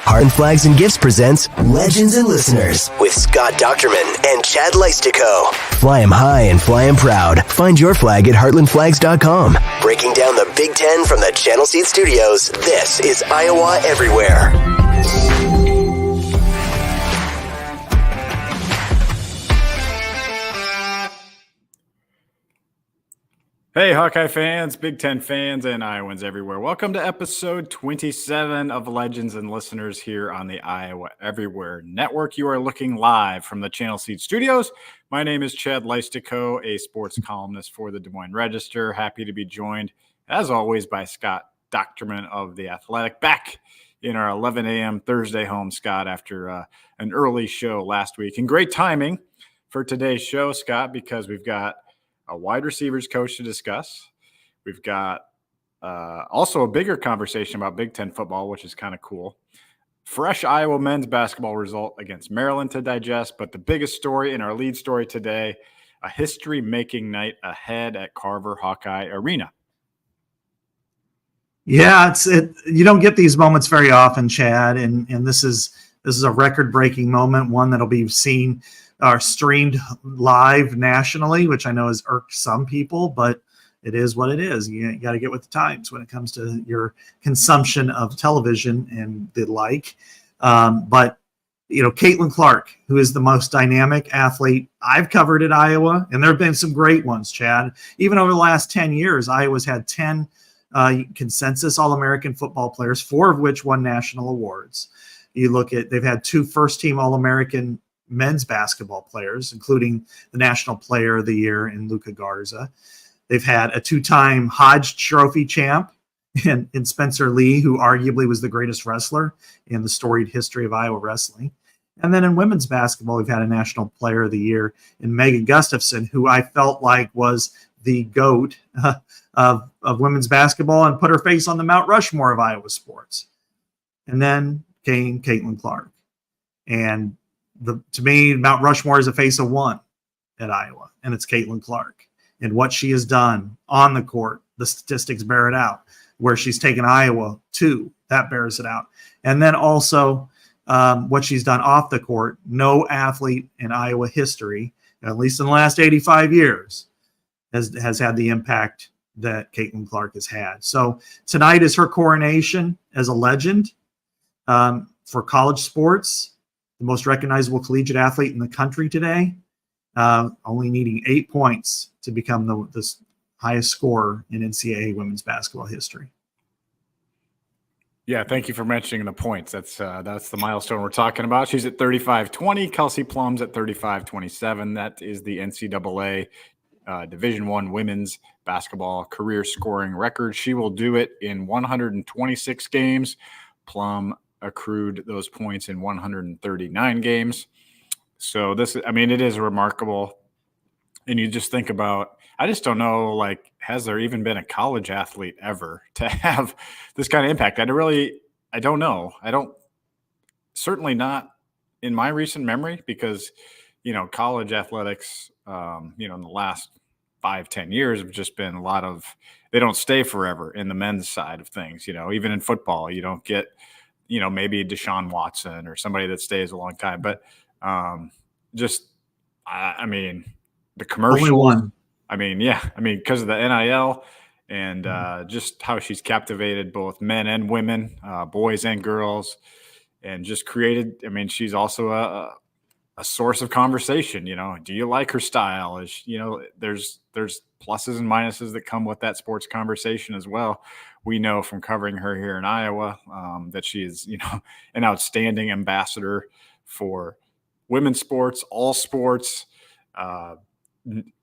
Heartland Flags and Gifts presents Legends and Listeners with Scott Dochterman and Chad Leistikow. Fly 'em high and fly 'em proud. Find your flag at heartlandflags.com. Breaking down the Big Ten from the Channel Seed Studios, this is Iowa Everywhere. Hey, Hawkeye fans, Big Ten fans, and Iowans everywhere. Welcome to episode 27 of Legends and Listeners here on the Iowa Everywhere Network. You are looking live from the Channel Seed Studios. My name is Chad Leistikow, a sports columnist for the Des Moines Register. Happy to be joined, as always, by Scott Dochterman of The Athletic. Back in our 11 a.m. Thursday home, Scott, after an early show last week. And great timing for today's show, Scott, because we've got a wide receivers coach to discuss. We've got also a bigger conversation about Big Ten football, which is kind of cool. Fresh Iowa men's basketball result against Maryland to digest, but the biggest story in our lead story today, a history-making night ahead at Carver Hawkeye Arena. Yeah, you don't get these moments very often, Chad, and this is a record-breaking moment, one that'll be seen are streamed live nationally, which I know has irked some people, but it is what it is. You got to get with the times when it comes to your consumption of television and the like. But, you know, Caitlin Clark, who is the most dynamic athlete I've covered at Iowa, and there have been some great ones, Chad. Even over the last 10 years, Iowa's had 10 consensus All-American football players, 4 of which won national awards. You look at, they've had 2 first-team All-American men's basketball players, including the National Player of the Year in Luka Garza. They've had a 2-time Hodge Trophy champ in Spencer Lee, who arguably was the greatest wrestler in the storied history of Iowa wrestling. And then in women's basketball, we've had a National Player of the Year in Megan Gustafson, who I felt like was the GOAT of women's basketball and put her face on the Mount Rushmore of Iowa sports. And then came Caitlin Clark. And to me, Mount Rushmore is a face of one at Iowa, and it's Caitlin Clark. And what she has done on the court, the statistics bear it out. Where she's taken Iowa to, that bears it out. And then also what she's done off the court, no athlete in Iowa history, at least in the last 85 years, has had the impact that Caitlin Clark has had. So tonight is her coronation as a legend for college sports. The most recognizable collegiate athlete in the country today, only needing 8 points to become the highest scorer in NCAA women's basketball history. Yeah, thank you for mentioning the points. That's the milestone we're talking about. She's at 35-20. Kelsey Plum's at 35-27. That is the NCAA Division I women's basketball career scoring record. She will do it in 126 games. Plum accrued those points in 139 games. So it is remarkable. And you just think about, I just don't know, like, has there even been a college athlete ever to have this kind of impact? I don't know. Certainly not in my recent memory, because, you know, college athletics, in the last 5-10 years have just been a lot of, they don't stay forever in the men's side of things. You know, even in football, you don't get, maybe Deshaun Watson or somebody that stays a long time. But the commercial. Only one. Because of the NIL and just how she's captivated both men and women, boys and girls, and just created, she's also a source of conversation. Do you like her style? There's pluses and minuses that come with that sports conversation as well. We know from covering her here in Iowa that she is, an outstanding ambassador for women's sports, all sports.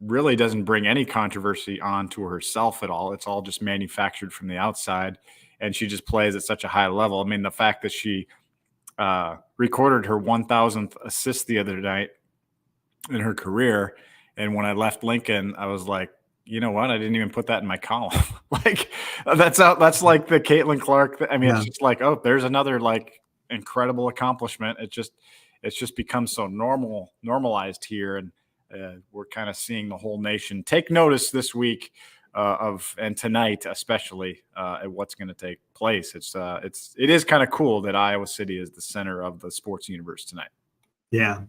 Really doesn't bring any controversy onto herself at all. It's all just manufactured from the outside, and she just plays at such a high level. The fact that she recorded her 1,000th assist the other night in her career, and when I left Lincoln, I was like, you know what? I didn't even put that in my column. Like that's like the Caitlin Clark. It's just like, oh, there's another like incredible accomplishment. It's just become so normalized here, and we're kind of seeing the whole nation take notice this week and tonight especially at what's going to take place. It is kind of cool that Iowa City is the center of the sports universe tonight. Yeah.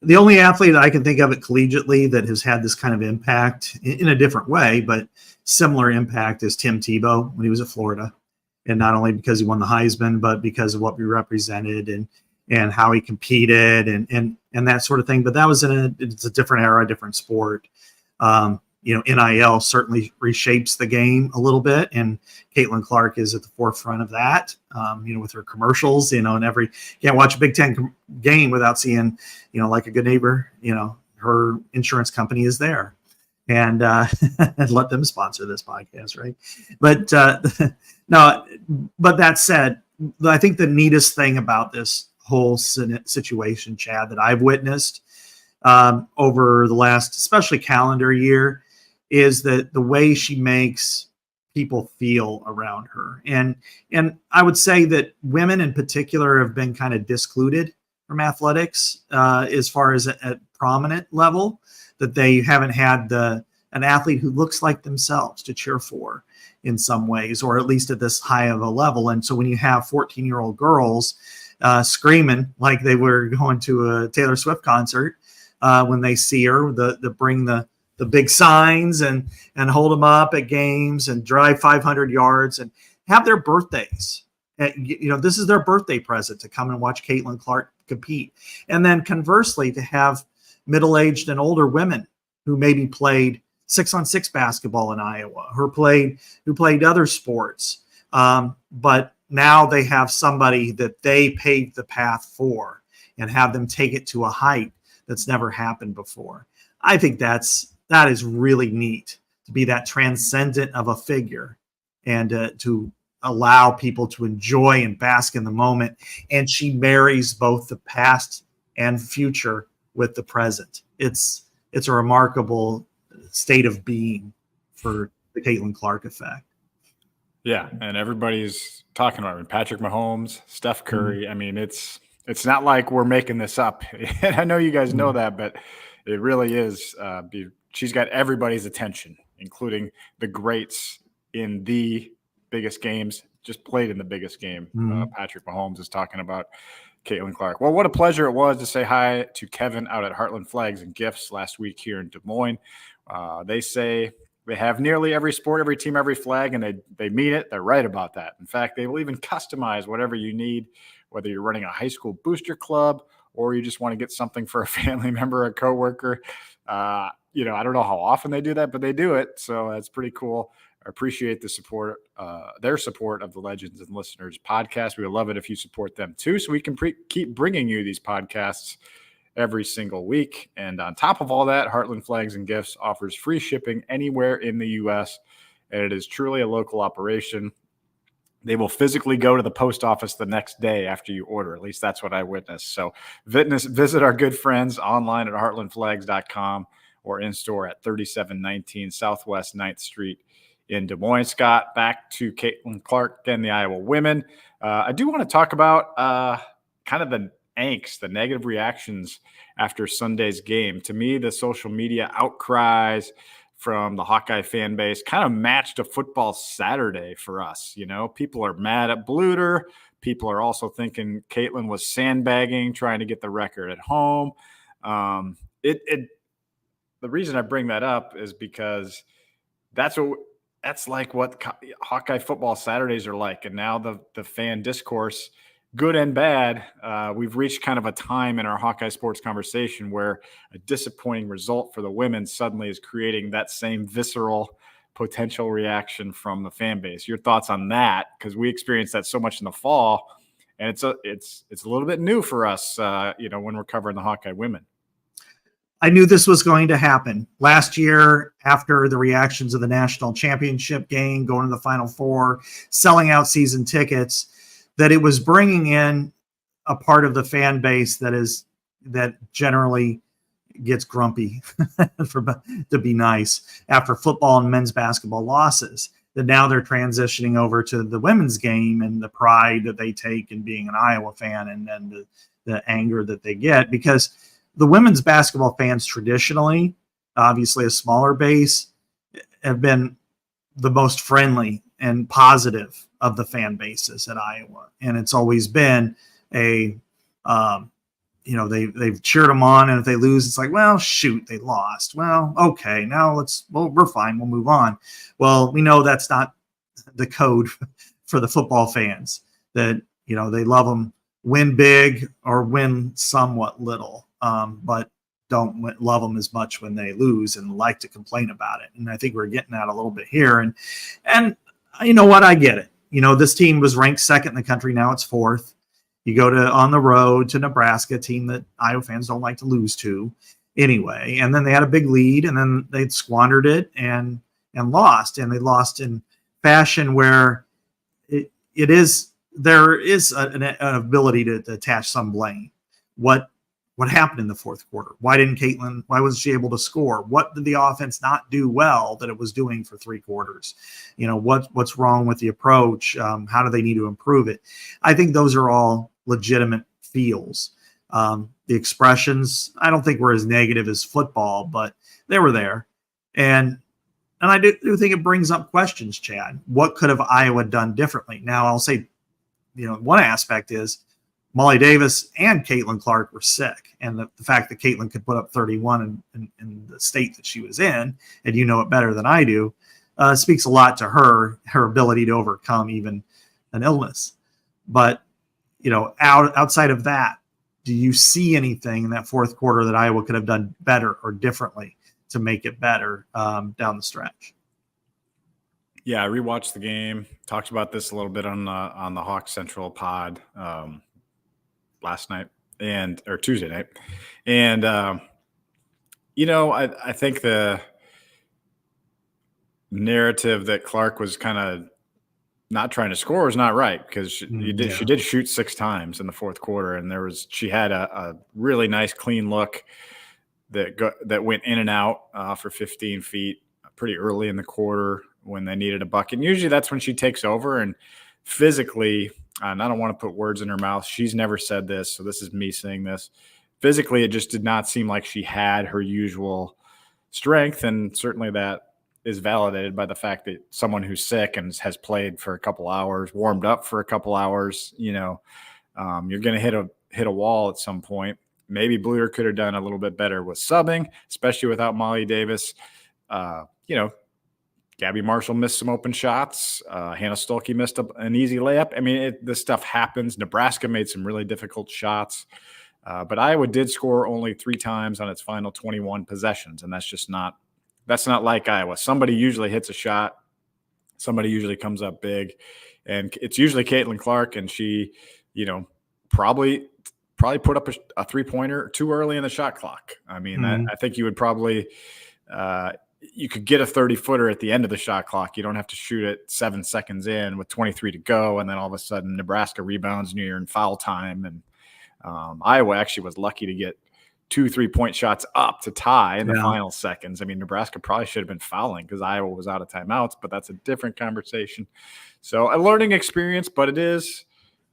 The only athlete I can think of it collegiately that has had this kind of impact in a different way, but similar impact, is Tim Tebow when he was at Florida. And not only because he won the Heisman, but because of what we represented and how he competed and that sort of thing. But that was it's a different era, different sport. NIL certainly reshapes the game a little bit, and Caitlin Clark is at the forefront of that. With her commercials, and can't watch a Big Ten game without seeing, like a good neighbor, her insurance company is there, and let them sponsor this podcast, right? But no, but that said, I think the neatest thing about this whole situation, Chad, that I've witnessed over the last, especially calendar year, is that the way she makes people feel around her. And I would say that women in particular have been kind of discluded from athletics as far as at prominent level, that they haven't had an athlete who looks like themselves to cheer for in some ways, or at least at this high of a level. And so when you have 14-year-old girls screaming like they were going to a Taylor Swift concert, when they see her, bring the big signs and hold them up at games and drive 500 yards and have their birthdays. This is their birthday present to come and watch Caitlin Clark compete. And then conversely, to have middle-aged and older women who maybe played 6-on-6 basketball in Iowa, who played other sports. But now they have somebody that they paved the path for and have them take it to a height that's never happened before. I think that is really neat, to be that transcendent of a figure and to allow people to enjoy and bask in the moment. And she marries both the past and future with the present. It's a remarkable state of being for the Caitlin Clark effect. Yeah, and everybody's talking about it. Patrick Mahomes, Steph Curry. Mm-hmm. I mean, it's not like we're making this up. And I know you guys know that, but it really is. She's got everybody's attention, including the greats in the biggest games, just played in the biggest game. Mm-hmm. Patrick Mahomes is talking about Caitlin Clark. Well, what a pleasure it was to say hi to Kevin out at Heartland Flags and Gifts last week here in Des Moines. They say they have nearly every sport, every team, every flag, and they mean it. They're right about that. In fact, they will even customize whatever you need, whether you're running a high school booster club or you just want to get something for a family member, a coworker. I don't know how often they do that, but they do it. So that's pretty cool. I appreciate the support, their support of the Legends and Listeners podcast. We would love it if you support them too, so we can keep bringing you these podcasts every single week. And on top of all that, Heartland Flags and Gifts offers free shipping anywhere in the U.S., and it is truly a local operation. They will physically go to the post office the next day after you order. At least that's what I witnessed. So visit our good friends online at heartlandflags.com or in store at 3719 Southwest 9th Street in Des Moines. Scott, back to Caitlin Clark and the Iowa women. I do want to talk about kind of the angst, the negative reactions after Sunday's game. To me, the social media outcries from the Hawkeye fan base kind of matched a football Saturday for us. People are mad at Bluter. People are also thinking Caitlin was sandbagging, trying to get the record at home. The reason I bring that up is because that's like what Hawkeye football Saturdays are like. And now the fan discourse, good and bad, we've reached kind of a time in our Hawkeye sports conversation where a disappointing result for the women suddenly is creating that same visceral potential reaction from the fan base. Your thoughts on that? Because we experienced that so much in the fall, and it's a little bit new for us, when we're covering the Hawkeye women. I knew this was going to happen last year after the reactions of the national championship game, going to the Final Four, selling out season tickets, that it was bringing in a part of the fan base that generally gets grumpy, to be nice, after football and men's basketball losses. That now they're transitioning over to the women's game and the pride that they take in being an Iowa fan, and then the anger that they get, because the women's basketball fans traditionally, obviously a smaller base, have been the most friendly and positive of the fan bases at Iowa. And it's always been they've cheered them on. And if they lose, it's like, well, shoot, they lost. Well, okay, now we're fine. We'll move on. Well, we know that's not the code for the football fans, that, they love them win big or win somewhat little, but don't love them as much when they lose and like to complain about it. And I think we're getting that a little bit here. And you know what? I get it. This team was ranked second in the country. Now it's fourth. You go on the road to Nebraska, a team that Iowa fans don't like to lose to anyway. And then they had a big lead, and then they squandered it and lost. And they lost in fashion where there is an ability to attach some blame. What happened in the fourth quarter? Why wasn't she able to score? What did the offense not do well that it was doing for 3 quarters? What's wrong with the approach? How do they need to improve it? I think those are all legitimate feels. The expressions, I don't think were as negative as football, but they were there. And I do think it brings up questions, Chad. What could have Iowa done differently? Now, I'll say, one aspect is Molly Davis and Caitlin Clark were sick. And the fact that Caitlin could put up 31 in the state that she was in, and you know it better than I do, speaks a lot to her ability to overcome even an illness. But, outside of that, do you see anything in that fourth quarter that Iowa could have done better or differently to make it better down the stretch? Yeah, I rewatched the game, talked about this a little bit on the Hawk Central pod last night or Tuesday night. And, I think the narrative that Clark was kind of not trying to score was not right, because she did shoot 6 times in the fourth quarter. And she had a really nice clean look that went in and out for 15 feet pretty early in the quarter when they needed a bucket. And usually that's when she takes over, and physically, and I don't want to put words in her mouth, she's never said this, so this is me saying this. Physically, it just did not seem like she had her usual strength, and certainly that is validated by the fact that someone who's sick and has played for a couple hours, warmed up for a couple hours, you're going to hit a wall at some point. Maybe Bluter could have done a little bit better with subbing, especially without Molly Davis. Gabby Marshall missed some open shots. Hannah Stolke missed an easy layup. I mean, this stuff happens. Nebraska made some really difficult shots. But Iowa did score only 3 times on its final 21 possessions, and that's not like Iowa. Somebody usually hits a shot. Somebody usually comes up big. And it's usually Caitlin Clark, and she, probably put up a 3-pointer too early in the shot clock. I mean, I think you would probably you could get a 30-footer at the end of the shot clock. You don't have to shoot it 7 seconds in with 23 to go, and then all of a sudden Nebraska rebounds and you're in foul time. And Iowa actually was lucky to get 2 3-point shots up to tie in the final seconds. I mean, Nebraska probably should have been fouling because Iowa was out of timeouts, but that's a different conversation. So a learning experience, but it is,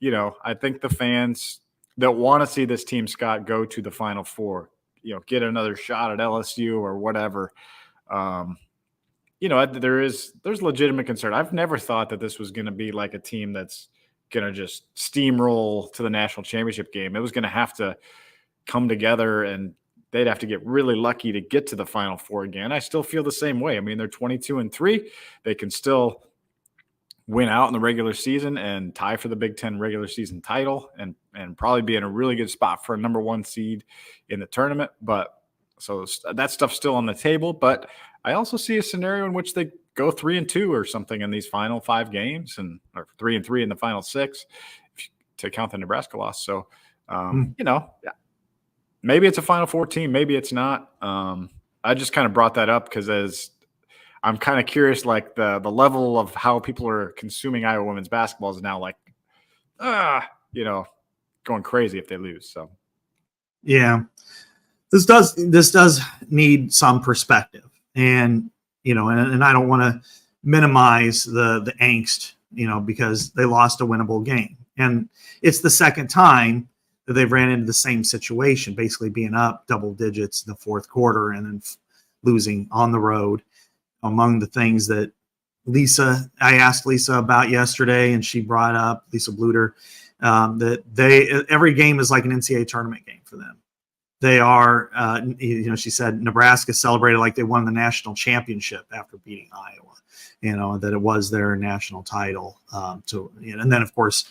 I think the fans that want to see this team, Scott, go to the Final Four, get another shot at LSU or whatever. There's legitimate concern. I've never thought that this was going to be like a team that's going to just steamroll to the national championship game. It was going to have to come together, and they'd have to get really lucky to get to the Final Four again. I still feel the same way. I mean, they're 22-3. They can still win out in the regular season and tie for the Big Ten regular season title and probably be in a really good spot for a number 1 seed in the tournament. But so that stuff's still on the table. But I also see a scenario in which they go 3-2 or something in these final 5 games, or 3-3 in the final 6 to count the Nebraska loss. So, maybe it's a Final Four team, maybe it's not. I just kind of brought that up because as I'm kind of curious, like the level of how people are consuming Iowa women's basketball is now like, going crazy if they lose. So, yeah, this does need some perspective, and and I don't want to minimize the angst, because they lost a winnable game, and it's the second time that they've ran into the same situation, basically being up double digits in the fourth quarter and then losing on the road. Among the things that I asked Lisa about yesterday, and she brought up, Lisa Bluter, that every game is like an NCAA tournament game for them. They are, she said Nebraska celebrated like they won the national championship after beating Iowa, that it was their national title. And then, of course,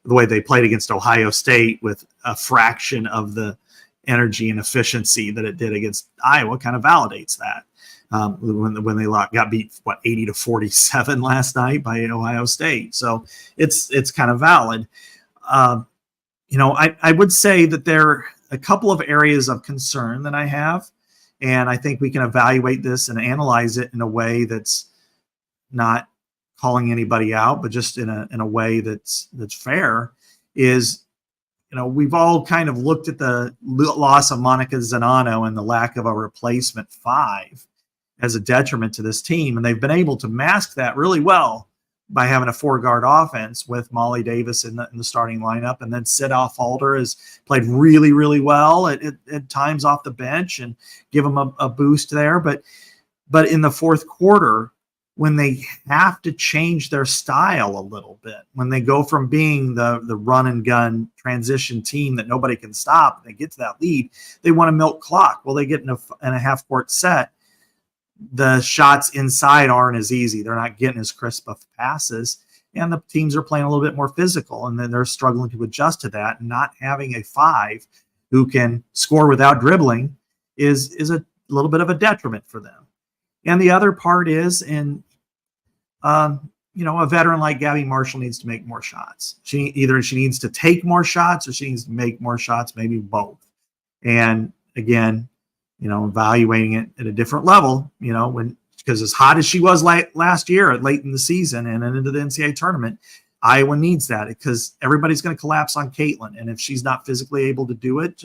the way they played against Ohio State with a fraction of the energy and efficiency that it did against Iowa kind of validates that. When they got beat 80-47 last night by Ohio State, so it's kind of valid. I would say that there are a couple of areas of concern that I have, and I think we can evaluate this and analyze it in a way that's not calling anybody out, but just in a way that's fair. Is we've all kind of looked at the loss of Monica Zanano and the lack of a replacement 5 as a detriment to this team. And they've been able to mask that really well by having a 4-guard offense with Molly Davis in the starting lineup. And then Sidoff-Halter has played really, really well at times off the bench and give them a boost there. But in the fourth quarter, when they have to change their style a little bit, when they go from being the run and gun transition team that nobody can stop, they get to that lead, they want to milk clock. Well, they get in a half court set. The shots inside aren't as easy. They're not getting as crisp of passes, and the teams are playing a little bit more physical, and then they're struggling to adjust to that. Not having a 5 who can score without dribbling is a little bit of a detriment for them. And the other part is, a veteran like Gabby Marshall needs to make more shots. She needs to take more shots or she needs to make more shots, maybe both. And again, evaluating it at a different level, because as hot as she was last year late in the season and into the NCAA tournament, Iowa needs that because everybody's going to collapse on Caitlin. And if she's not physically able to do it,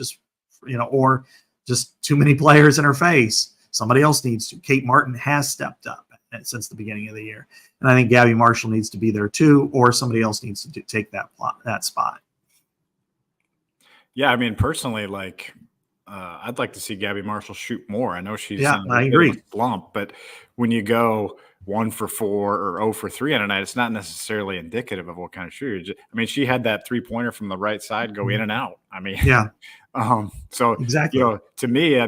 or just too many players in her face, somebody else needs to. Kate Martin has stepped up since the beginning of the year. And I think Gabby Marshall needs to be there too, or somebody else needs to take that spot. Yeah, I mean, personally, I'd like to see Gabby Marshall shoot more. I know she's I agree. Slump, but when you go 1 for 4 or 0 for 3 on a night, it's not necessarily indicative of what kind of shooter. I mean, she had that 3-pointer from the right side go in and out. I mean, yeah. So exactly. To me,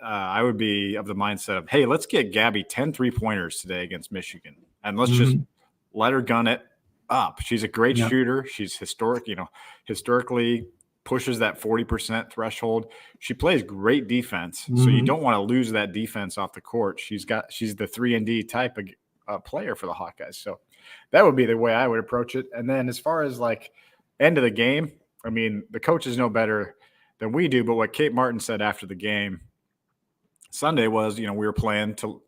I would be of the mindset of, hey, let's get Gabby 10 3-pointers today against Michigan, and let's just let her gun it up. She's a great shooter. She's historically pushes that 40% threshold. She plays great defense, so you don't want to lose that defense off the court. She's the 3-and-D type of player for the Hawkeyes. So that would be the way I would approach it. And then as far as end of the game, I mean, the coaches know better than we do, but what Kate Martin said after the game Sunday was, we were playing to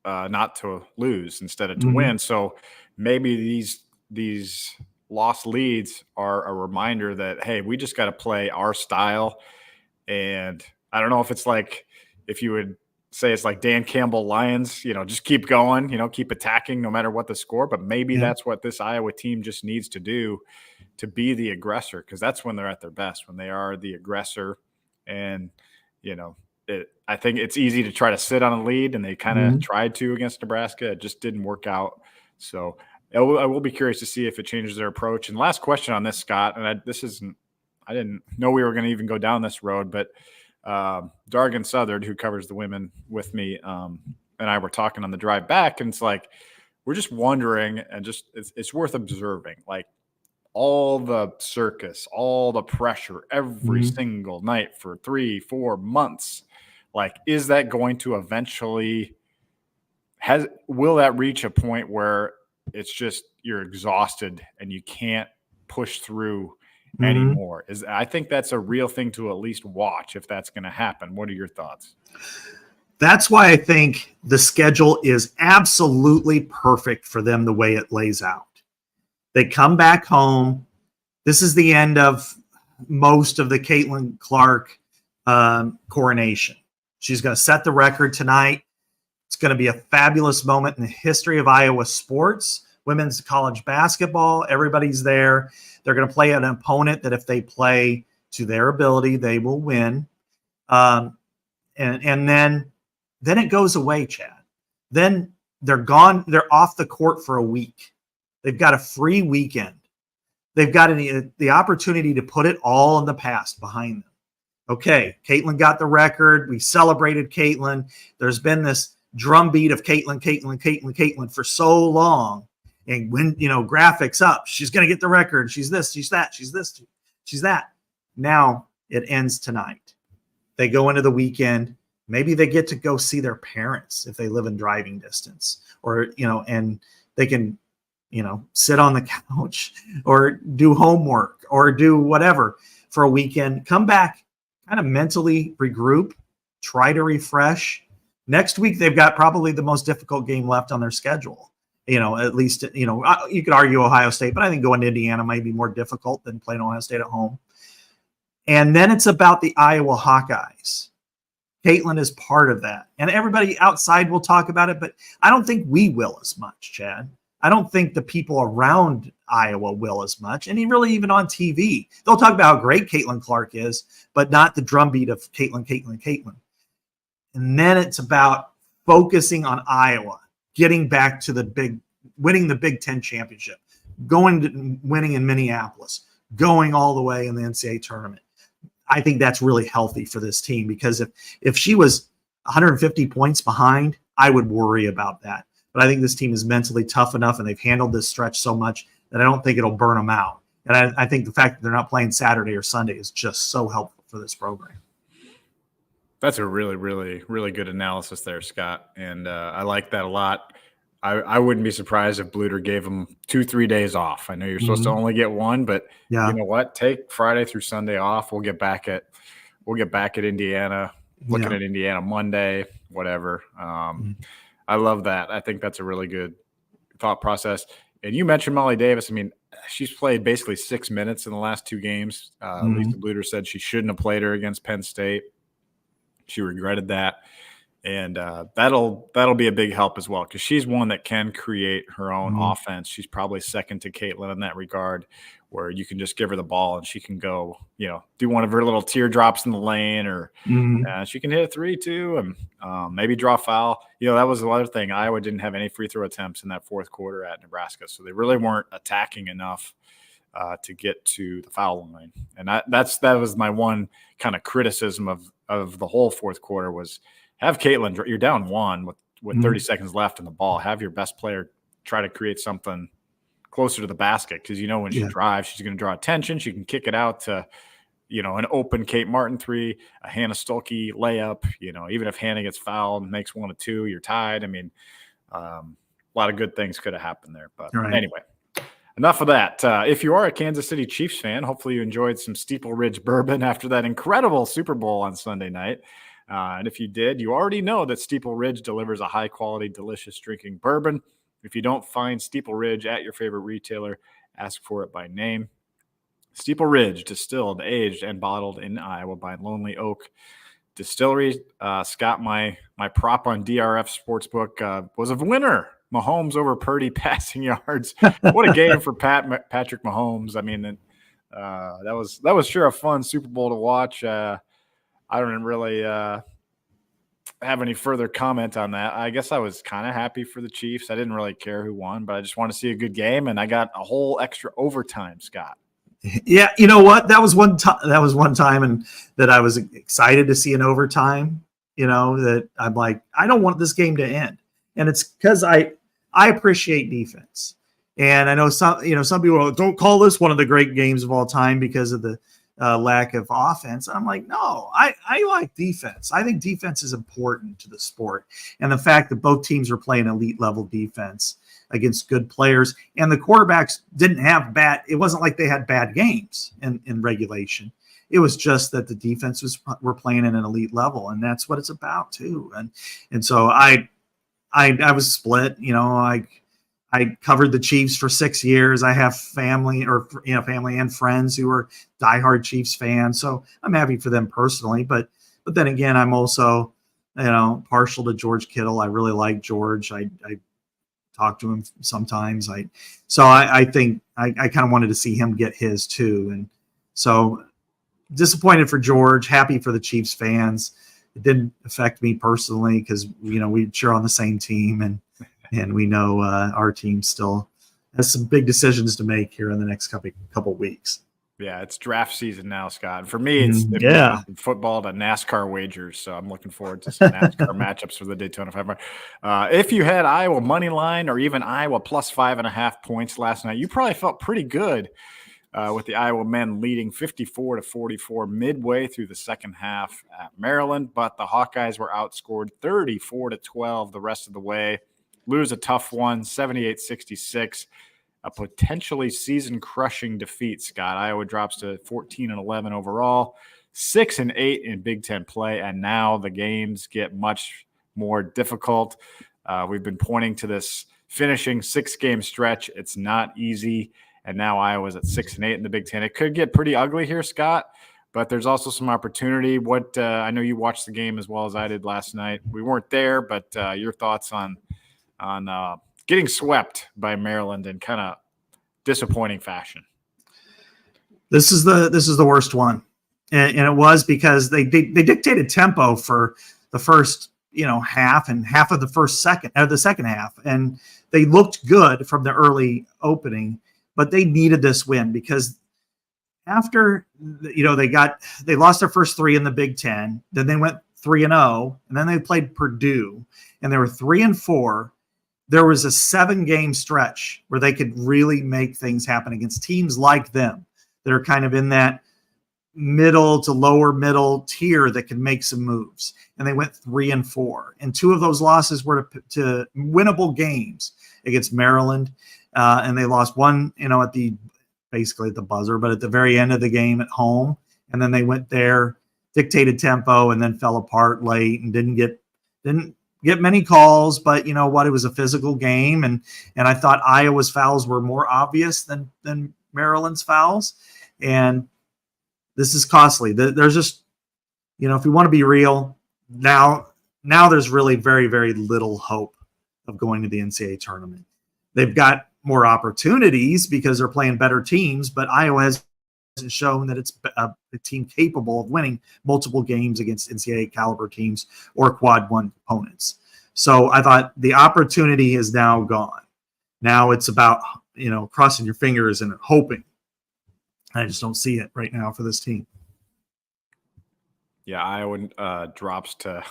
not to lose instead of to win. So maybe these lost leads are a reminder that, hey, we just got to play our style. And I don't know if it's if you would say it's like Dan Campbell Lions, just keep going, keep attacking no matter what the score. But maybe that's what this Iowa team just needs to do to be the aggressor, because that's when they're at their best, when they are the aggressor. And, I think it's easy to try to sit on a lead, and they kind of tried to against Nebraska. It just didn't work out. So I will be curious to see if it changes their approach. And last question on this, Scott, and I didn't know we were going to even go down this road, but Dargan Southard, who covers the women with me, and I were talking on the drive back, and it's we're just wondering, and just it's worth observing, all the circus, all the pressure every single night for 3-4 months. Is that going to eventually will that reach a point where it's just you're exhausted and you can't push through anymore? I think that's a real thing to at least watch if that's going to happen. What are your thoughts? That's why I think the schedule is absolutely perfect for them the way it lays out. They come back home. This is the end of most of the Caitlin Clark coronation. She's going to set the record tonight. It's going to be a fabulous moment in the history of Iowa sports, women's college basketball. Everybody's there. They're going to play an opponent that if they play to their ability, they will win. And then it goes away, Chad. Then they're gone. They're off the court for a week. They've got a free weekend. They've got the opportunity to put it all in the past behind them. Okay, Caitlin got the record. We celebrated Caitlin. There's been this drumbeat of Caitlin for so long. And when, graphics up, she's going to get the record. She's this, she's that, she's this, she's that. Now it ends tonight. They go into the weekend. Maybe they get to go see their parents if they live in driving distance, or, and they can, sit on the couch or do homework or do whatever for a weekend, come back, kind of mentally regroup, try to refresh. Next week, they've got probably the most difficult game left on their schedule. At least, you could argue Ohio State, but I think going to Indiana might be more difficult than playing Ohio State at home. And then it's about the Iowa Hawkeyes. Caitlin is part of that. And everybody outside will talk about it, but I don't think we will as much, Chad. I don't think the people around Iowa will as much. And even on TV, they'll talk about how great Caitlin Clark is, but not the drumbeat of Caitlin. And then it's about focusing on Iowa, getting back to winning the Big Ten championship, winning in Minneapolis, going all the way in the NCAA tournament. I think that's really healthy for this team, because if she was 150 points behind, I would worry about that. But I think this team is mentally tough enough, and they've handled this stretch so much that I don't think it'll burn them out. And I think the fact that they're not playing Saturday or Sunday is just so helpful for this program. That's a really, really, really good analysis there, Scott. And I like that a lot. I wouldn't be surprised if Bluter gave them 2-3 days off. I know you're supposed to only get one, but you know what? Take Friday through Sunday off. We'll get back at Indiana, looking at Indiana Monday, whatever. I love that. I think that's a really good thought process. And you mentioned Molly Davis. I mean, she's played basically 6 minutes in the last 2 games. Lisa Bluter said she shouldn't have played her against Penn State. She regretted that. And that'll be a big help as well, because she's one that can create her own offense. She's probably second to Caitlin in that regard, where you can just give her the ball and she can go, do one of her little teardrops in the lane, or she can hit a 3 too, and maybe draw a foul. That was the other thing. Iowa didn't have any free throw attempts in that fourth quarter at Nebraska, so they really weren't attacking enough to get to the foul line. And that was my one kind of criticism of the whole fourth quarter was, have Caitlin, you're down 1 with 30 seconds left in the ball. Have your best player try to create something closer to the basket, because when she drives, she's going to draw attention. She can kick it out to, an open Kate Martin 3, a Hannah Stolke layup. Even if Hannah gets fouled and makes 1 or 2, you're tied. I mean, a lot of good things could have happened there. But anyway, enough of that. If you are a Kansas City Chiefs fan, hopefully you enjoyed some Steeple Ridge bourbon after that incredible Super Bowl on Sunday night. And if you did, you already know that Steeple Ridge delivers a high-quality, delicious drinking bourbon. If you don't find Steeple Ridge at your favorite retailer, ask for it by name. Steeple Ridge, distilled, aged, and bottled in Iowa by Lonely Oak Distillery. Scott, my prop on DRF Sportsbook was a winner. Mahomes over Purdy passing yards. What a game for Patrick Mahomes. I mean, that was sure a fun Super Bowl to watch. I don't really have any further comment on that. I guess I was kind of happy for the Chiefs. I didn't really care who won, but I just want to see a good game, and I got a whole extra overtime, Scott. Yeah, you know what? That was one time, and that I was excited to see an overtime. That I'm like, I don't want this game to end, and it's because I appreciate defense, and I know some people don't call this one of the great games of all time because of the lack of offense. I'm like, no, I like defense. I think defense is important to the sport. And the fact that both teams were playing elite level defense against good players, and the quarterbacks didn't have it wasn't like they had bad games in regulation. It was just that the defenses were playing at an elite level, and that's what it's about too. And so I was split. I covered the Chiefs for 6 years. I have family and friends who are diehard Chiefs fans. So I'm happy for them personally. But then again, I'm also, partial to George Kittle. I really like George. I talk to him sometimes. I think I kind of wanted to see him get his too. And so disappointed for George, happy for the Chiefs fans. It didn't affect me personally because, we cheer on the same team, and And we know our team still has some big decisions to make here in the next couple weeks. Yeah, it's draft season now, Scott. For me, it's from football to NASCAR wagers. So I'm looking forward to some NASCAR matchups for the Daytona 500. If you had Iowa money line or even Iowa plus 5.5 points last night, you probably felt pretty good with the Iowa men leading 54-44 midway through the second half at Maryland. But the Hawkeyes were outscored 34-12 the rest of the way. Lose a tough one, 78-66. A potentially season-crushing defeat, Scott. Iowa drops to 14-11 overall, 6-8 in Big Ten play, and now the games get much more difficult. We've been pointing to this finishing 6-game stretch. It's not easy, and now Iowa's at 6-8 in the Big Ten. It could get pretty ugly here, Scott, but there's also some opportunity. I know you watched the game as well as I did last night. We weren't there, but your thoughts on getting swept by Maryland in kind of disappointing fashion. This is the worst one, and it was because they dictated tempo for the first half and half of the second half, and they looked good from the early opening, but they needed this win because after they lost their first 3 in the Big Ten, then they went 3-0, and then they played Purdue, and they were 3-4. There was a 7-game stretch where they could really make things happen against teams like them that are kind of in that middle to lower middle tier that can make some moves. And they went 3-4. And 2 of those losses were to winnable games against Maryland. And they lost one, basically at the buzzer, but at the very end of the game at home. And then they went there, dictated tempo, and then fell apart late and didn't get many calls, but you know what? It was a physical game, and I thought Iowa's fouls were more obvious than Maryland's fouls, and this is costly. There's just, if we want to be real, now there's really very, very little hope of going to the NCAA tournament. They've got more opportunities because they're playing better teams, but Iowa has shown that it's a team capable of winning multiple games against NCAA caliber teams or quad 1 opponents. So I thought the opportunity is now gone. Now it's about, crossing your fingers and hoping. I just don't see it right now for this team. Yeah, Iowa drops to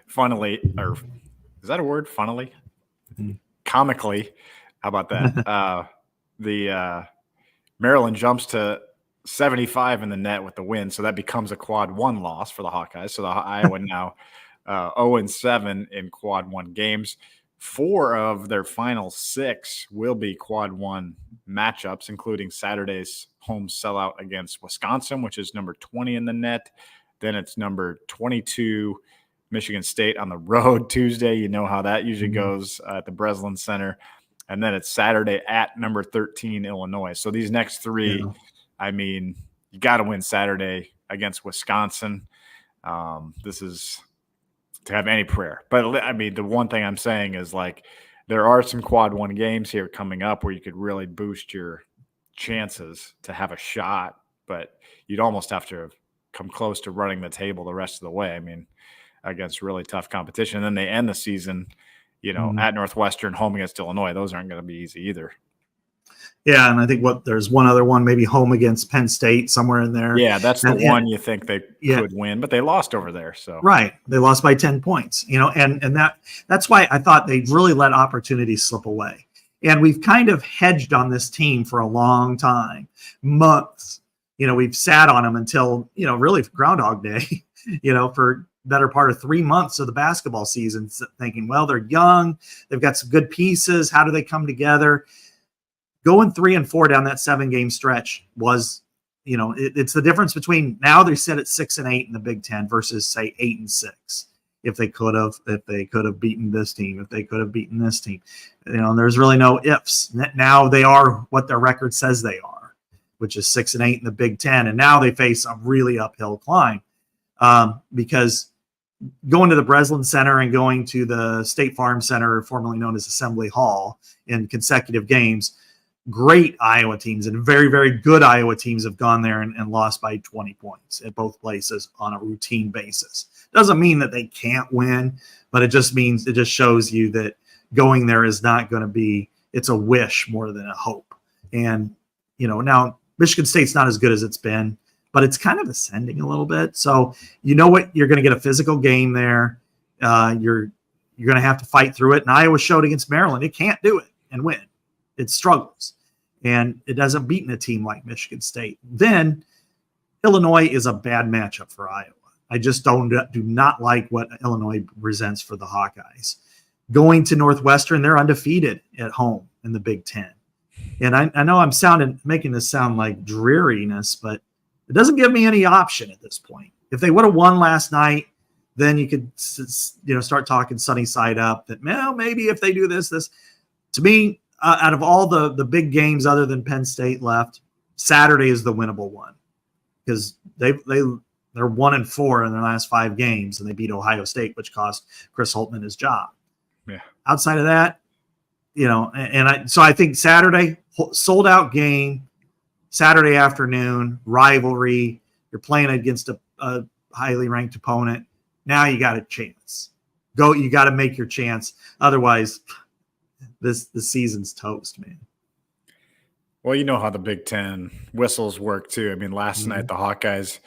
funnily, or is that a word? Funnily? Mm-hmm. Comically. How about that? The Maryland jumps to 75 in the net with the win, so that becomes a quad 1 loss for the Hawkeyes. So the Iowa now 0-7 in quad 1 games. 4 of their final 6 will be quad 1 matchups, including Saturday's home sellout against Wisconsin, which is number 20 in the net. Then it's number 22 Michigan State on the road Tuesday. You know how that usually goes at the Breslin Center. And then it's Saturday at number 13 Illinois. So these next 3, you got to win Saturday against Wisconsin. This is to have any prayer. But, the one thing I'm saying is, there are some quad 1 games here coming up where you could really boost your chances to have a shot. But you'd almost have to come close to running the table the rest of the way, against really tough competition. And then they end the season, at Northwestern, home against Illinois. Those aren't going to be easy either. Yeah, and I think there's one other one, maybe home against Penn State, somewhere in there. Yeah, that's the one you think they could win, but they lost over there. So right, they lost by 10 points. And that's why I thought they really let opportunities slip away. And we've kind of hedged on this team for a long time, months. We've sat on them until really Groundhog Day. For better part of 3 months of the basketball season, thinking, well, they're young, they've got some good pieces. How do they come together? Going 3-4 down that 7-game stretch was, it's the difference between now they sit at 6-8 in the Big Ten versus say 8-6. If they could have beaten this team, if they could have beaten this team, there's really no ifs. Now they are what their record says they are, which is 6-8 in the Big Ten, and now they face a really uphill climb because going to the Breslin Center and going to the State Farm Center, formerly known as Assembly Hall, in consecutive games. Great Iowa teams and very, very good Iowa teams have gone there and lost by 20 points at both places on a routine basis. Doesn't mean that they can't win, but it just shows you that going there is not going to be, it's a wish more than a hope. And, now Michigan State's not as good as it's been, but it's kind of ascending a little bit. So what, you're going to get a physical game there. You're going to have to fight through it. And Iowa showed against Maryland, it can't do it and win. It struggles. And it doesn't beat a team like Michigan State. Then Illinois is a bad matchup for Iowa. I just do not like what Illinois presents for the Hawkeyes. Going to Northwestern, they're undefeated at home in the Big Ten. And I know I'm making this sound like dreariness, but it doesn't give me any option at this point. If they would have won last night, then you could start talking sunny side up that, well, maybe if they do this. To me, out of all the big games other than Penn State left, Saturday is the winnable one because they're 1-4 in their last 5 games, and they beat Ohio State, which cost Chris Holtmann his job. Yeah. Outside of that, so I think Saturday, sold out game, Saturday afternoon, rivalry. You're playing against a highly ranked opponent. Now you got a chance. You got to make your chance. Otherwise, the season's toast, man. Well, you know how the Big Ten whistles work too. I mean, last night the Hawkeyes,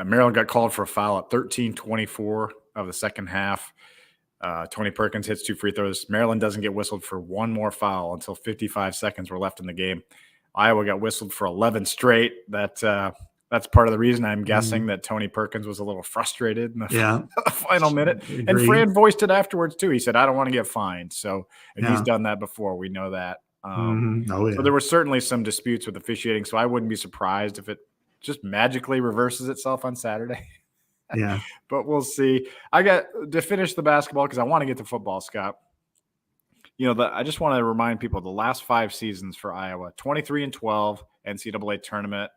Maryland got called for a foul at 13:24 of the second half. Tony Perkins hits 2 free throws. Maryland doesn't get whistled for one more foul until 55 seconds were left in the game. Iowa got whistled for 11 straight. That's part of the reason I'm guessing that Tony Perkins was a little frustrated in the final minute. And Fran voiced it afterwards too. He said, I don't want to get fined. So, and he's done that before. We know that. So there were certainly some disputes with officiating. So I wouldn't be surprised if it just magically reverses itself on Saturday. Yeah. But we'll see. I got to finish the basketball because I want to get to football, Scott. I just want to remind people the last 5 seasons for Iowa, 23-12 NCAA tournament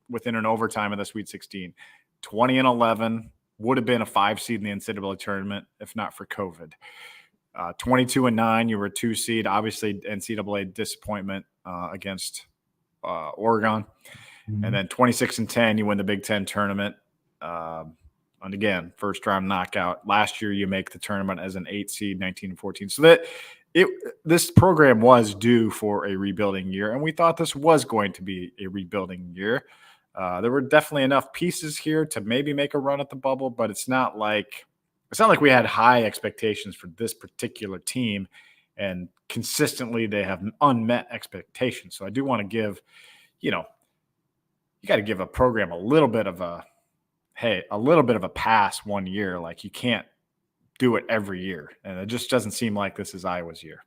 within an overtime of the Sweet 16, 20-11 would have been a 5 seed in the NCAA tournament if not for COVID. 22-9, you were a 2 seed. Obviously, NCAA disappointment against Oregon. And then 26-10, you win the Big Ten tournament. And again, first round knockout. Last year, you make the tournament as an 8 seed, 19-14. So this program was due for a rebuilding year, and we thought this was going to be a rebuilding year. There were definitely enough pieces here to maybe make a run at the bubble, but it's not like we had high expectations for this particular team, and consistently they have unmet expectations. So I do want to give, you got to give a program a little bit of a pass one year. Like, you can't do it every year. And it just doesn't seem like this is Iowa's year.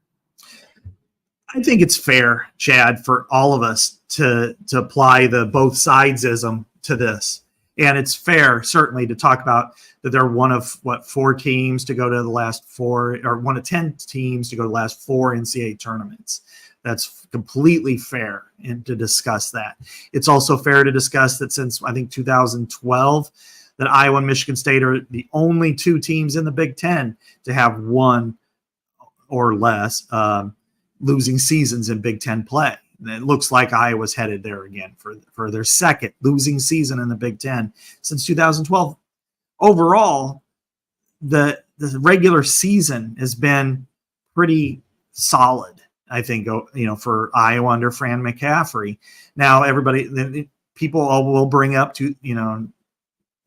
I think it's fair, Chad, for all of us to apply the both sidesism to this. And it's fair, certainly, to talk about that they're one of 4 teams to go to the last 4, or one of 10 teams to go to the last 4 NCAA tournaments. That's completely fair, and to discuss that. It's also fair to discuss that since, I think, 2012, that Iowa and Michigan State are the only 2 teams in the Big Ten to have 1 or less losing seasons in Big Ten play. And it looks like Iowa's headed there again for their second losing season in the Big Ten since 2012. Overall, the regular season has been pretty solid, I think, for Iowa under Fran McCaffrey. Now, people will bring up to,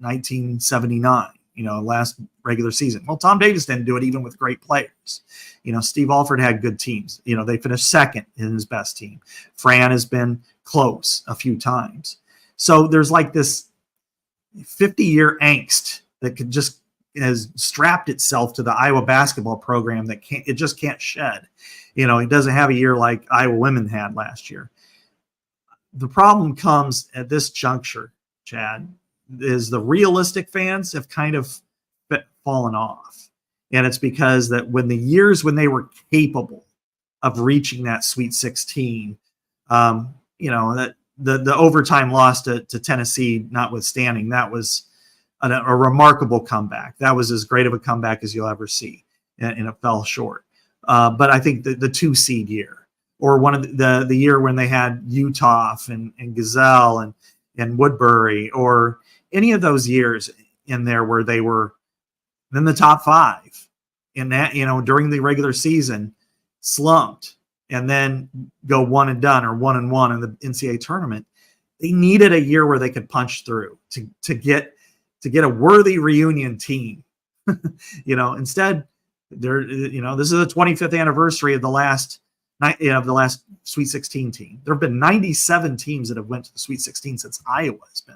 1979, last regular season. Well, Tom Davis didn't do it even with great players. Steve Alford had good teams. They finished second in his best team. Fran has been close a few times. So there's like this 50-year angst that has strapped itself to the Iowa basketball program that just can't shed. It doesn't have a year like Iowa women had last year. The problem comes at this juncture, Chad, is the realistic fans have kind of fallen off. And it's because that when they were capable of reaching that Sweet 16, that the overtime loss to Tennessee notwithstanding, that was a remarkable comeback. That was as great of a comeback as you'll ever see, and it fell short. But I think the 2-seed year, or one of the year when they had Utah and Gazelle and Woodbury, or any of those years in there where they were in the top 5, in that, during the regular season, slumped, and then go 1 and done or 1-1 in the NCAA tournament. They needed a year where they could punch through to get a worthy reunion team. Instead, they're, this is the 25th anniversary of the last Sweet 16 team. There have been 97 teams that have went to the Sweet 16 since Iowa has been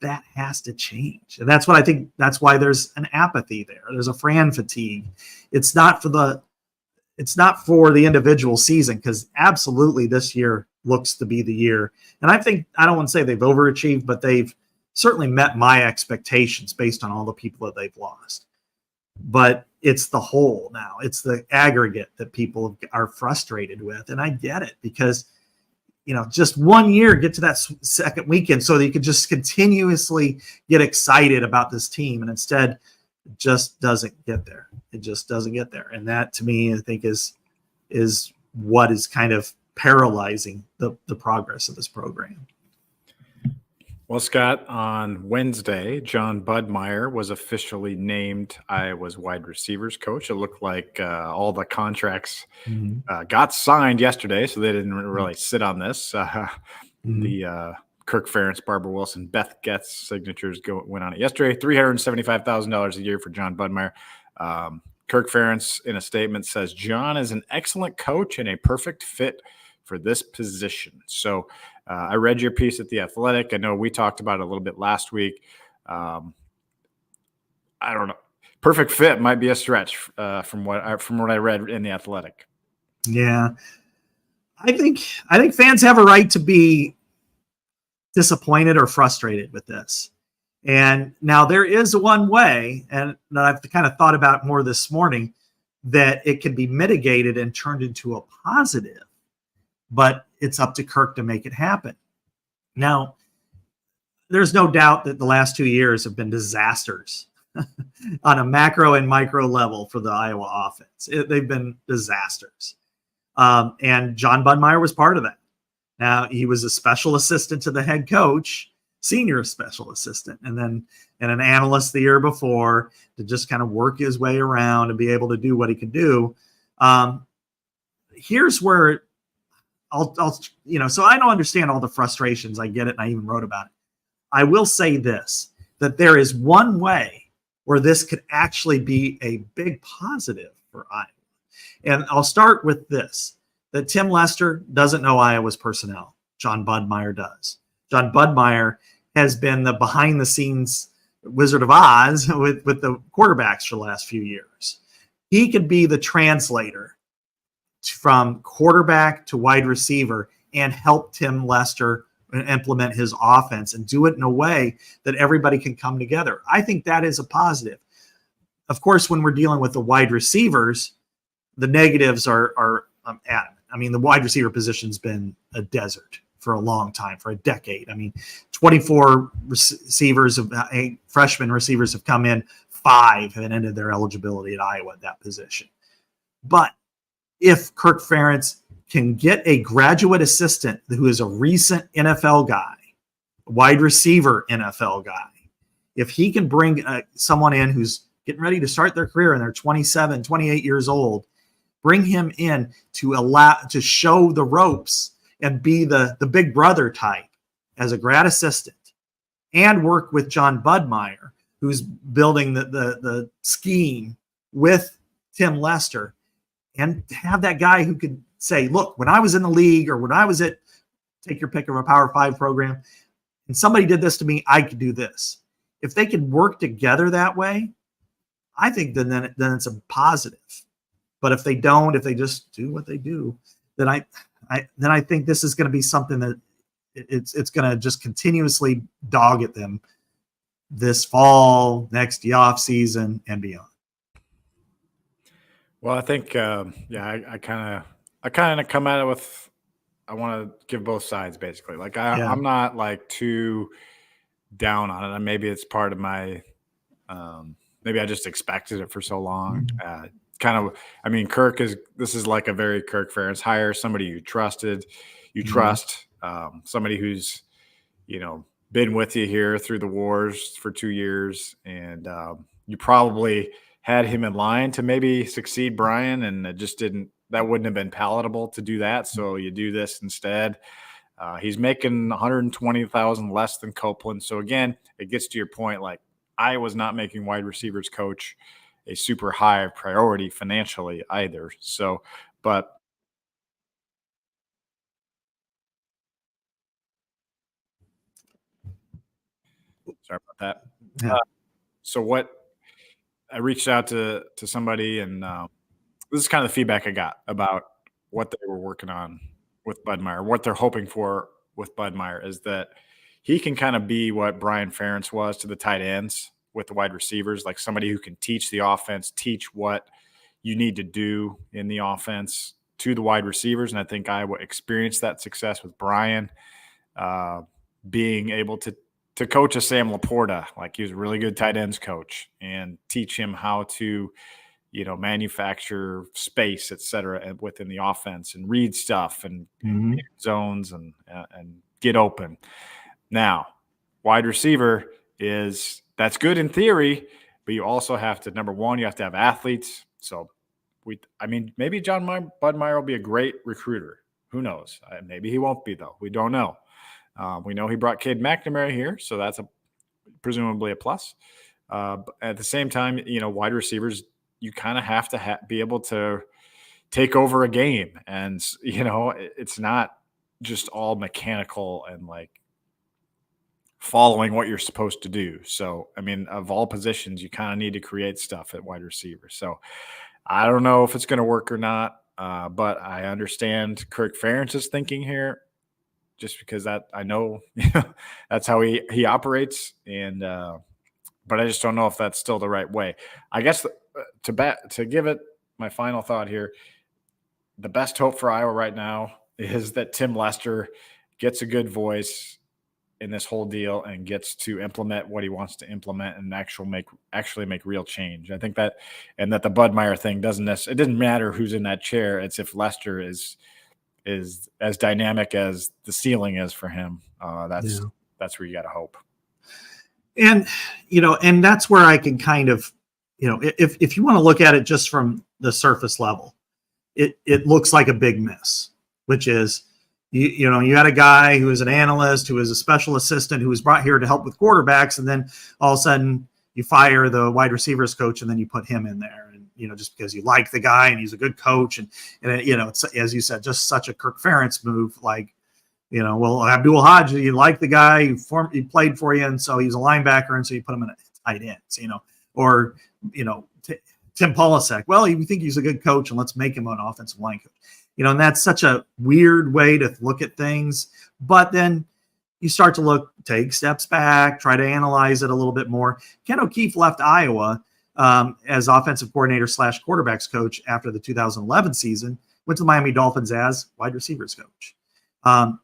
there. That has to change. And that's why there's an apathy there. There's a Fran fatigue. It's not for the individual season, because absolutely this year looks to be the year. And I don't want to say they've overachieved, but they've certainly met my expectations based on all the people that they've lost. But it's the whole now. It's the aggregate that people are frustrated with. And I get it, because, just 1 year, get to that second weekend so that you could just continuously get excited about this team. And instead, it just doesn't get there. It just doesn't get there. And that, to me, I think is what is kind of paralyzing the progress of this program. Well, Scott, on Wednesday, Jon Budmayr was officially named Iowa's wide receivers coach. It looked like all the contracts got signed yesterday, so they didn't really sit on this. The Kirk Ferentz, Barbara Wilson, Beth Getz signatures went on it yesterday. $375,000 a year for Jon Budmayr. Kirk Ferentz, in a statement, says, "Jon is an excellent coach and a perfect fit for this position." So I read your piece at The Athletic. I know we talked about it a little bit last week. I don't know. Perfect fit might be a stretch from what I read in The Athletic. Yeah. I think fans have a right to be disappointed or frustrated with this. And now there is one way, and that I've kind of thought about more this morning, that it can be mitigated and turned into a positive. But it's up to Kirk to make it happen. Now, there's no doubt that the last 2 years have been disasters on a macro and micro level for the Iowa offense. They've been disasters. And Jon Budmayr was part of that. Now, he was a special assistant to the head coach, senior special assistant, and an analyst the year before, to just kind of work his way around and be able to do what he could do. Here's where so I don't understand all the frustrations. I get it. And I even wrote about it. I will say this, that there is one way where this could actually be a big positive for Iowa. And I'll start with this, that Tim Lester doesn't know Iowa's personnel. Jon Budmayr does. Jon Budmayr has been the behind the scenes Wizard of Oz with the quarterbacks for the last few years. He could be the translator from quarterback to wide receiver and help Tim Lester implement his offense and do it in a way that everybody can come together. I think that is a positive. Of course, when we're dealing with the wide receivers, the negatives are adamant. I mean, the wide receiver position's been a desert for a long time, for a decade. I mean, 24 freshman receivers have come in, 5 have ended their eligibility at Iowa at that position. But if Kirk Ferentz can get a graduate assistant who is a recent NFL guy, a wide receiver NFL guy, if he can bring someone in who's getting ready to start their career and they're 27, 28 years old, bring him in to show the ropes and be the big brother type as a grad assistant, and work with Jon Budmayr, who's building the scheme with Tim Lester, and have that guy who could say, look, when I was in the league, or when I was at, take your pick of a Power 5 program, and somebody did this to me, I could do this. If they could work together that way, I think then it's a positive. But if they don't, if they just do what they do, then I think this is going to be something that it's going to just continuously dog at them this fall, next off season, and beyond. Well, I think, I kind of come at it with, I want to give both sides basically. Like I'm not like too down on it. And maybe it's part of my, maybe I just expected it for so long. This is like a very Kirk Ferentz hire, somebody you trusted, trust, somebody who's, been with you here through the wars for 2 years. And you probably had him in line to maybe succeed Brian, and it just didn't. That wouldn't have been palatable to do that. So you do this instead. He's making 120,000 less than Copeland. So again, it gets to your point. Like, Iowa's not making wide receivers coach a super high priority financially either. So, but sorry about that. Yeah. So what I reached out to somebody, and this is kind of the feedback I got about what they were working on with Budmayr, what they're hoping for with Budmayr is that he can kind of be what Brian Ferentz was to the tight ends with the wide receivers, like somebody who can teach the offense, teach what you need to do in the offense to the wide receivers. And I think Iowa experienced that success with Brian being able to coach a Sam Laporta. Like, he was a really good tight ends coach, and teach him how to, manufacture space, et cetera, within the offense, and read stuff and zones and get open. Now, wide receiver that's good in theory, but you also have to, number one, you have to have athletes. So maybe Jon Budmayr will be a great recruiter. Who knows? Maybe he won't be, though. We don't know. We know he brought Cade McNamara here, so that's presumably a plus. But at the same time, wide receivers, you kind of have to be able to take over a game. And, it's not just all mechanical and like following what you're supposed to do. So, of all positions, you kind of need to create stuff at wide receiver. So I don't know if it's going to work or not, but I understand Kirk Ferentz's thinking here, just because that I know that's how he operates. And but I just don't know if that's still the right way. I guess to give it my final thought here, the best hope for Iowa right now is that Tim Lester gets a good voice in this whole deal and gets to implement what he wants to implement and actually make real change. I think that, and that the Budmayr thing it doesn't matter who's in that chair. It's if Lester is as dynamic as the ceiling is for him. That's where you got to hope. And, and that's where I can kind of, if you want to look at it just from the surface level, it looks like a big miss, which is, you had a guy who was an analyst, who was a special assistant, who was brought here to help with quarterbacks. And then all of a sudden you fire the wide receivers coach, and then you put him in there. And, just because you like the guy and he's a good coach. And it's, as you said, just such a Kirk Ferentz move. Like, well, Abdul Haji, you like the guy, he played for you, and so he's a linebacker, and so you put him in a tight ends, or, Tim Polasek. Well, you think he's a good coach, and let's make him an offensive line coach. And that's such a weird way to look at things. But then you start to take steps back, try to analyze it a little bit more. Ken O'Keefe left Iowa as offensive coordinator / quarterbacks coach after the 2011 season, went to the Miami Dolphins as wide receivers coach.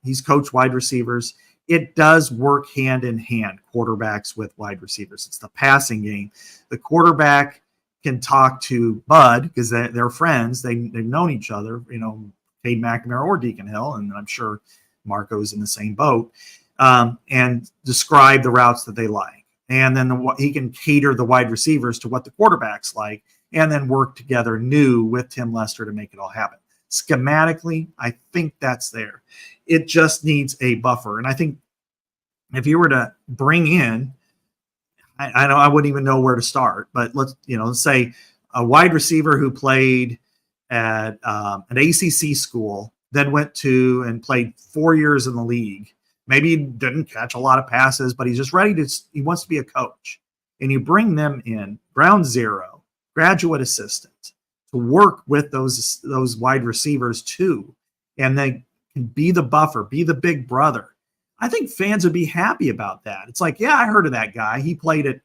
He's coached wide receivers. It does work hand in hand, quarterbacks with wide receivers. It's the passing game. The quarterback can talk to Bud because they're friends. They've known each other, Cade McNamara or Deacon Hill, and I'm sure Marco's in the same boat, and describe the routes that they like. And then he can cater the wide receivers to what the quarterback's like, and then work together with Tim Lester to make it all happen. Schematically, I think that's there. It just needs a buffer. And I think if you were to bring in, I wouldn't even know where to start, but let's say a wide receiver who played at an ACC school, then went to and played 4 years in the league. Maybe he didn't catch a lot of passes, but he's just he wants to be a coach. And you bring them in, ground zero, graduate assistant, to work with those wide receivers too. And they can be the buffer, be the big brother. I think fans would be happy about that. It's like, yeah, I heard of that guy. He played at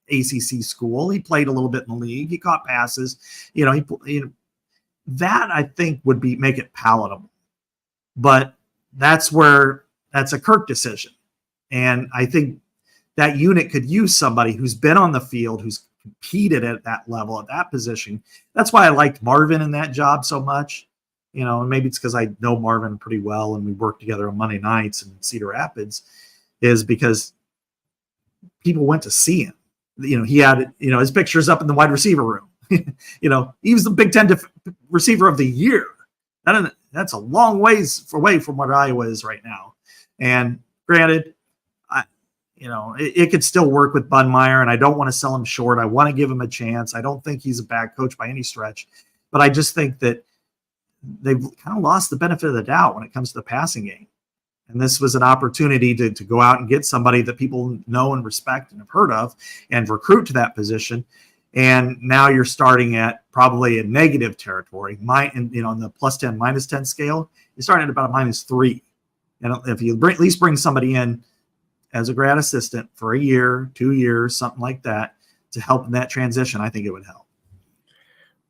ACC school. He played a little bit in the league. He caught passes. That I think would make it palatable. But that's a Kirk decision. And I think that unit could use somebody who's been on the field, who's competed at that level, at that position. That's why I liked Marvin in that job so much. And maybe it's because I know Marvin pretty well and we work together on Monday nights in Cedar Rapids, is because people went to see him. he had, his pictures up in the wide receiver room. He was the Big Ten receiver of the year. That's a long ways away from what Iowa is right now. And granted, it could still work with Budmayr, and I don't want to sell him short. I want to give him a chance. I don't think he's a bad coach by any stretch, but I just think that they've kind of lost the benefit of the doubt when it comes to the passing game. And this was an opportunity to go out and get somebody that people know and respect and have heard of and recruit to that position. And now you're starting at probably a negative territory. In the +10, -10 scale, you're starting at about a -3. And if you at least bring somebody in as a grad assistant for a year, 2 years, something like that, to help in that transition, I think it would help.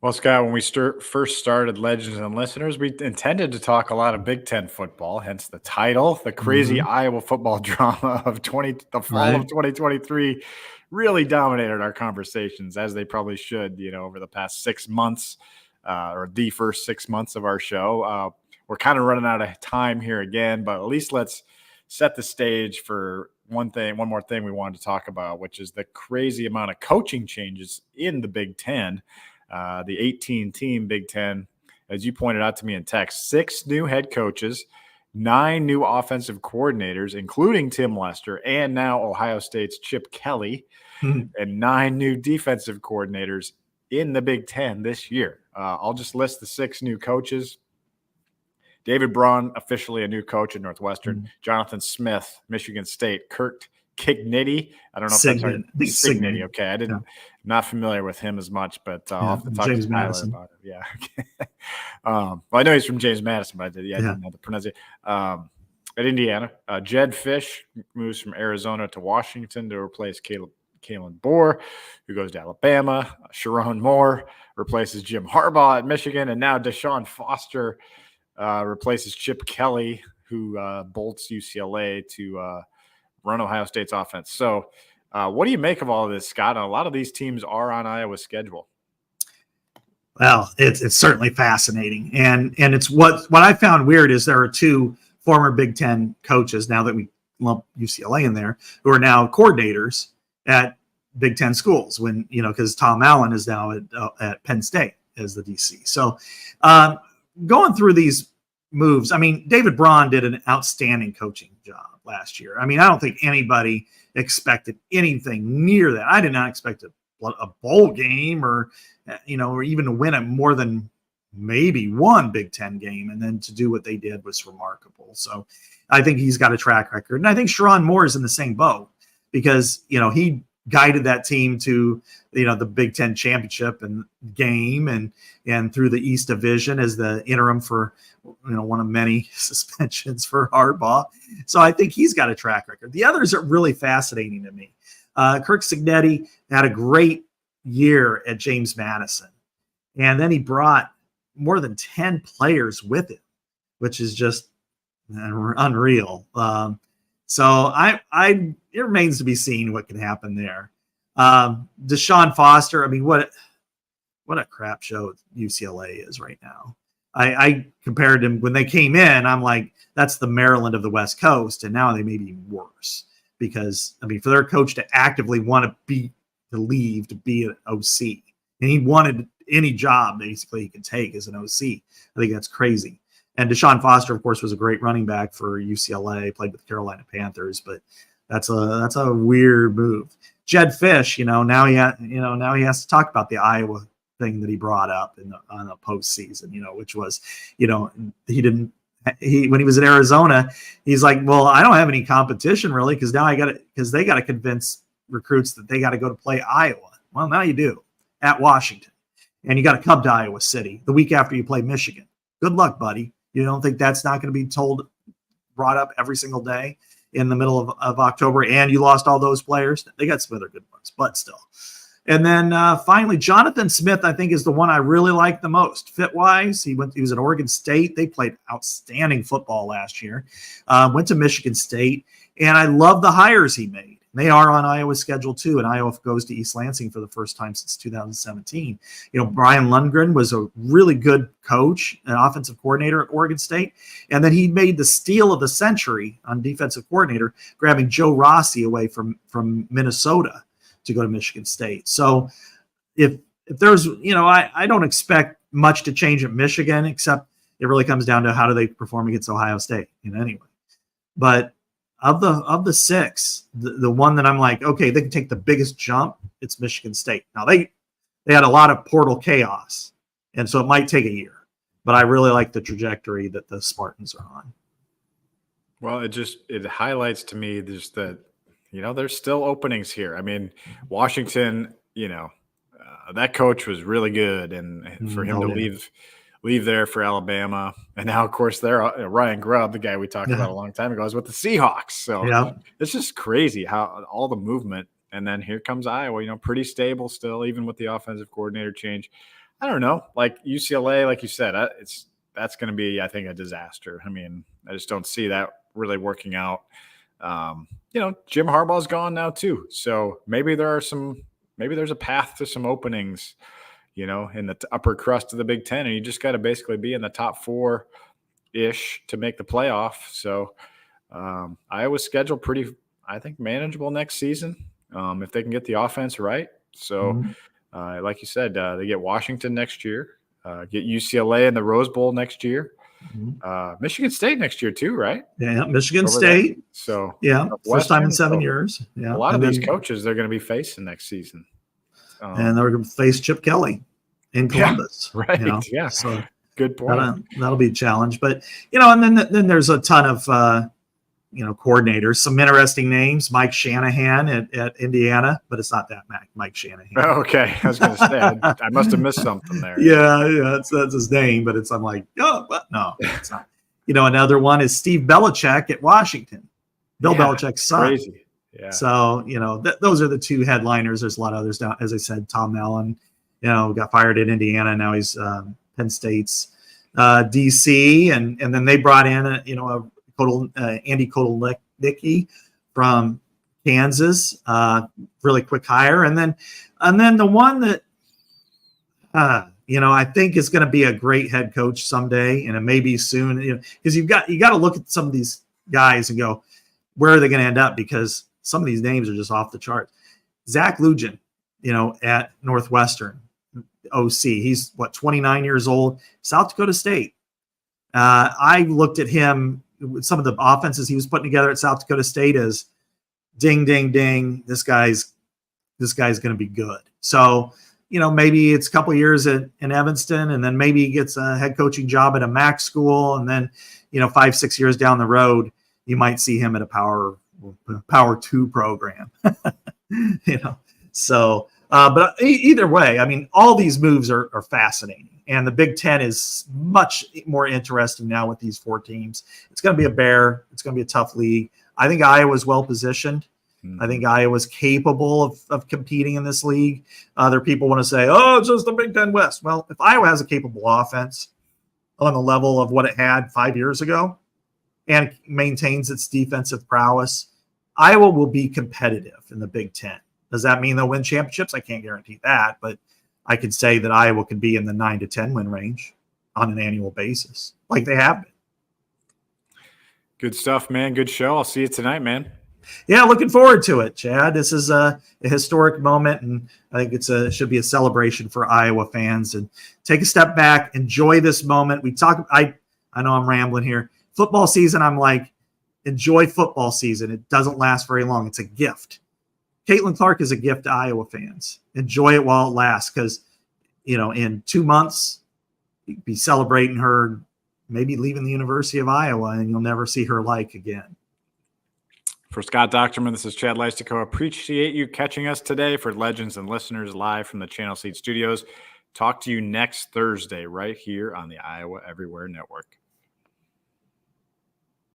Well, Scott, when we first started Legends and Listeners, we intended to talk a lot of Big Ten football, hence the title. The crazy Iowa football drama of the fall of 2023 really dominated our conversations, as they probably should, over the past 6 months, or the first 6 months of our show. We're kind of running out of time here again, but at least let's set the stage for one more thing we wanted to talk about, which is the crazy amount of coaching changes in the Big Ten. The 18-team Big Ten, as you pointed out to me in text, 6 new head coaches, 9 new offensive coordinators, including Tim Lester, and now Ohio State's Chip Kelly, and 9 new defensive coordinators in the Big Ten this year. I'll just list the 6 new coaches. David Braun, officially a new coach at Northwestern. Jonathan Smith, Michigan State. Kirk Cigniti. I don't know if that's right. Cigniti. Okay. Not familiar with him as much, but I'll have to talk to Tyler about it. Yeah. Well, I know he's from James Madison, but I didn't know the pronunciation. At Indiana, Jed Fish moves from Arizona to Washington to replace Kalen Bohr, who goes to Alabama. Sharon Moore replaces Jim Harbaugh at Michigan. And now Deshaun Foster replaces Chip Kelly, who bolts UCLA to run Ohio State's offense. So what do you make of all of this, Scott? A lot of these teams are on Iowa's schedule. Well, it's certainly fascinating. And it's what I found weird is there are 2 former Big Ten coaches, now that we lump UCLA in there, who are now coordinators at Big Ten schools because Tom Allen is now at Penn State as the DC. So going through these moves, David Braun did an outstanding coaching job last year. I don't think anybody expected anything near that. I did not expect a bowl game or even to win more than maybe one Big Ten game. And then to do what they did was remarkable. So I think he's got a track record. And I think Sharon Moore is in the same boat because, he guided that team to, the Big Ten championship and game and through the East Division as the interim for, one of many suspensions for Harbaugh. So I think he's got a track record. The others are really fascinating to me. Kirk Cigniti had a great year at James Madison, and then he brought more than 10 players with him, which is just unreal. So it remains to be seen what can happen there. Deshaun Foster, what a crap show UCLA is right now. I compared them when they came in. I'm like, that's the Maryland of the West Coast, and now they may be worse because for their coach to actively want to leave to be an OC, and he wanted any job basically he could take as an OC. I think that's crazy. And Deshaun Foster, of course, was a great running back for UCLA, played with the Carolina Panthers, but that's a weird move. Jed Fish, now he has to talk about the Iowa thing that he brought up on the postseason, which was, when he was in Arizona, he's like, well, I don't have any competition really because now because they got to convince recruits that they got to go to play Iowa. Well, now you do at Washington, and you got to come to Iowa City the week after you play Michigan. Good luck, buddy. You don't think that's not going to be brought up every single day in the middle of October, and you lost all those players? They got some other good ones, but still. And then finally, Jonathan Smith, I think, is the one I really like the most. Fit-wise, he was at Oregon State. They played outstanding football last year. Went to Michigan State, and I love the hires he made. They are on Iowa's schedule too, and Iowa goes to East Lansing for the first time since 2017. Brian Lundgren was a really good coach, an offensive coordinator at Oregon State, and then he made the steal of the century on defensive coordinator, grabbing Joe Rossi away from Minnesota to go to Michigan State. So if there's, I don't expect much to change at Michigan, except it really comes down to how do they perform against Ohio State, anyway. But of the six, the one that I'm like, okay, they can take the biggest jump, it's Michigan State. Now they had a lot of portal chaos, and so it might take a year, but I really like the trajectory that the Spartans are on. Well, it highlights to me just that, there's still openings here. I mean, Washington, that coach was really good, and for him to leave there for Alabama, and now of course there Ryan Grubb, the guy we talked about a long time ago, is with the Seahawks. So it's just crazy how all the movement, and then here comes Iowa, pretty stable still, even with the offensive coordinator change. I don't know, like UCLA, like you said, that's going to be, I think, a disaster. I mean, I just don't see that really working out. Jim Harbaugh's gone now too, so maybe there's a path to some openings, in the upper crust of the Big Ten, and you just got to basically be in the top 4-ish to make the playoff. So Iowa's schedule pretty, I think, manageable next season if they can get the offense right. So like you said, they get Washington next year, get UCLA in the Rose Bowl next year. Michigan State next year too, right? Yeah, Michigan State. There. So first time in 7 years. Yeah, a lot of these coaches they're going to be facing next season, and they're going to face Chip Kelly in Columbus. Yeah, right. Yeah. So good point. That'll be a challenge, but and then there's a ton of coordinators. Some interesting names: Mike Shanahan at Indiana, but it's not that Mike Shanahan. Oh, okay, I was going to say I must have missed something there. Yeah, that's his name, but I'm like, oh, what? No, it's not. Another one is Steve Belichick at Washington. Bill Belichick's son. Crazy. Yeah. So those are the two headliners. There's a lot of others now. As I said, Tom Allen, got fired at Indiana. Now he's Penn State's DC, and then they brought in Andy Kotelnicki from Kansas, really quick hire, and then the one that I think is going to be a great head coach someday, and it may be soon. Because you got to look at some of these guys and go, where are they going to end up? Because some of these names are just off the charts. Zach Lugin, at Northwestern, OC. He's 29 years old, South Dakota State. I looked at him. Some of the offenses he was putting together at South Dakota State as ding, ding, ding. This guy's going to be good. So, maybe it's a couple of years in Evanston, and then maybe he gets a head coaching job at a MAC school. And then, 5-6 years down the road, you might see him at a Power 2 program, So, but either way, I mean, all these moves are fascinating. And the Big Ten is much more interesting now with these 4 teams. It's going to be a bear. It's going to be a tough league. I think Iowa's well positioned. I think Iowa's capable of competing in this league. Other people want to say, oh, it's just the Big Ten West. Well, if Iowa has a capable offense on the level of what it had 5 years ago and maintains its defensive prowess, Iowa will be competitive in the Big Ten. Does that mean they'll win championships? I can't guarantee that, but I could say that Iowa could be in the 9 to 10 win range on an annual basis, like they have been. Good stuff, man. Good show. I'll see you tonight, man. Yeah, looking forward to it, Chad. This is a historic moment, and I think it should be a celebration for Iowa fans. And take a step back, enjoy this moment. I know I'm rambling here. Football season, I'm like, enjoy football season. It doesn't last very long. It's a gift. Caitlin Clark is a gift to Iowa fans. Enjoy it while it lasts, because, in 2 months, you'll be celebrating her maybe leaving the University of Iowa, and you'll never see her like again. For Scott Dochterman, this is Chad Leistikow. Appreciate you catching us today for Legends and Listeners live from the Channel Seed Studios. Talk to you next Thursday right here on the Iowa Everywhere Network.